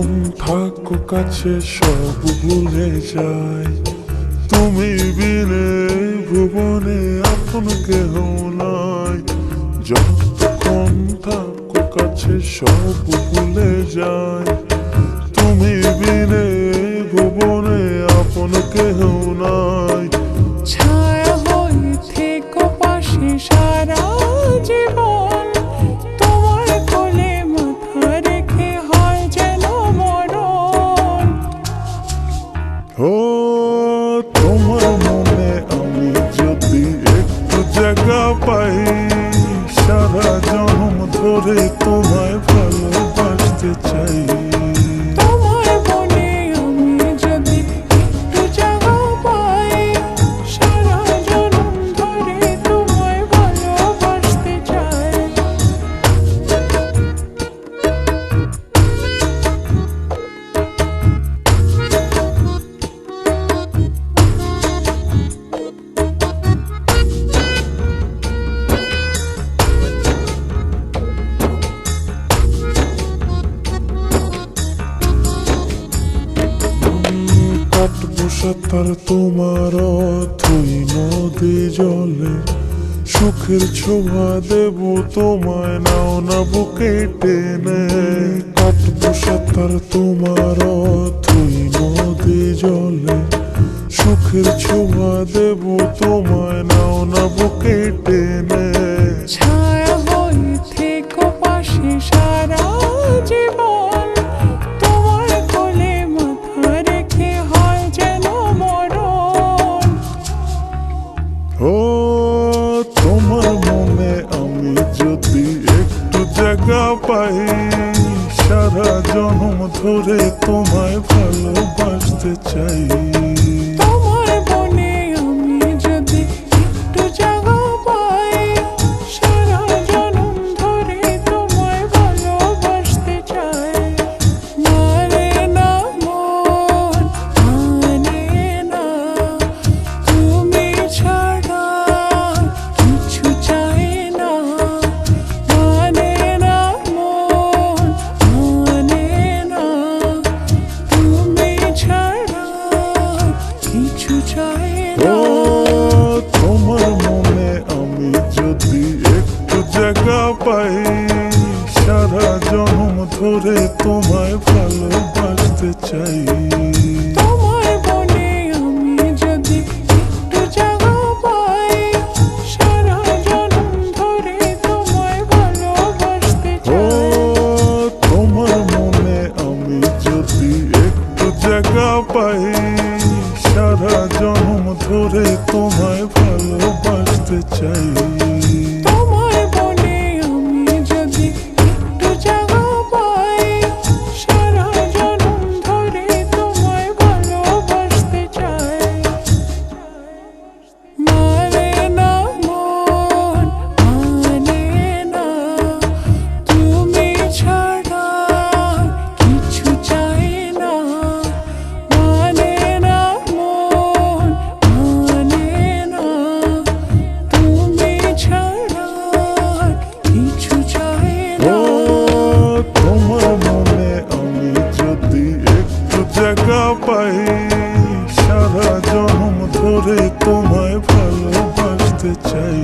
যতক্ষণ থাকো কাছে সব ভুলে যাই। তুমি বিনে ভুবনে আপন কেহ নাই। যতক্ষণ থাকো কাছে সব ভুলে যাই। তুমি বিনে ভুবনে আপন কেহ নাই। ছায়া হয়ে থেকো পাশে সারা জীবন, তোমার কোলে মাথা রেখে হয় যেন মরণ। ও তোমার মনে আমি যদি একটু জায়গা পাই, সারা জন্ম ধরে তোমায় ভালোবাসতে চাই। তোমার মনে আমি যদি একটু জায়গা পাই, সারা জনম ধরে তোমায় ভালোবাসতে চাই। কাটবো সাঁতার তোমার অথই নদী জলে, সুখের ছোঁয়া দেব তোমায় নাও না বুকে টেনে। কাটবো সাঁতার তোমার অথই নদী জলে, সুখের ছোঁয়া দেব তোমায় নাও না বুকে টেনে। ছায়া হয়ে থেকো পাশে সারা জীবন, তোমার কোলে মাথা রেখে হয় যেন মরণ। ও তোমার মনে আমি যদি একটু জায়গা পাই, সারা জন্ম ধরে তোমায় ভালোবাসতে চাই। তোমার মনে আমি যদি একটু জায়গা পাই, সারা জনম ধরে তোমায় ভালোবাসতে চাই। মানে না মন, মানে না, তুমি ছাড়া কিছু চাই না। মানে না মন, মানে না, তুমি ছাড়া কিছু চাই ও না। তোমার মনে আমি যদি একটু জায়গা পাই, সারা জন্ম ধরে তোমায় ভালোবাসতে চাই। তোমার মনে আমি যদি একটু জায়গা পাই, সারা জনম ধরে তোমায় ভালোবাসতে ও চাই। তোমার মনে আমি যদি একটু জায়গা পাই, সারা জন্ম ধরে তোমায় ভালোবাসতে চাই। তোমার মনে আমি যদি একটু জায়গা পাই, সারা জনম ধরে তোমায় ভালোবাসতে চাই। মানে না মন, মানে না, তুমি ছাড়া কিছু চাই না। মানে না মন, মানে না, তুমি ছাড়া কিছু চাই ও না। তোমার মনে আমি যদি একটু জায়গা পাই, সারা জন্ম ধরে তোমায় ভালোবাসতে চাই।